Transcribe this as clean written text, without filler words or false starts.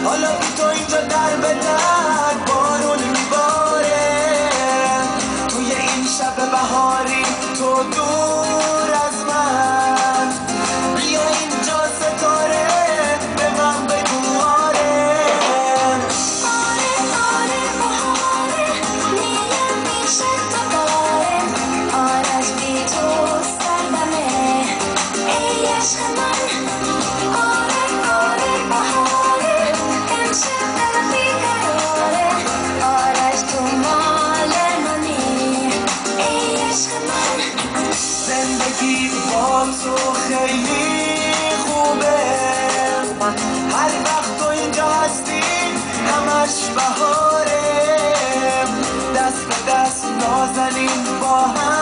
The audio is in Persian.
حالا بی تو اینجا در به در بارون میباره، توی این شب بهاری تو دور از من، بیا اینجا ستاره به من بگو آره. آره آره بهاره میگم پیش تو داره، آرش بی تو سردمه ای عشق من. آره آره بهاره امشب دلم بیقراره، آرش تو مال منی ای عشق من. زندگی با تو خیلی خوبه، هر وقت تو اینجا هستی همش بهاره، دست به دست نازنین با هم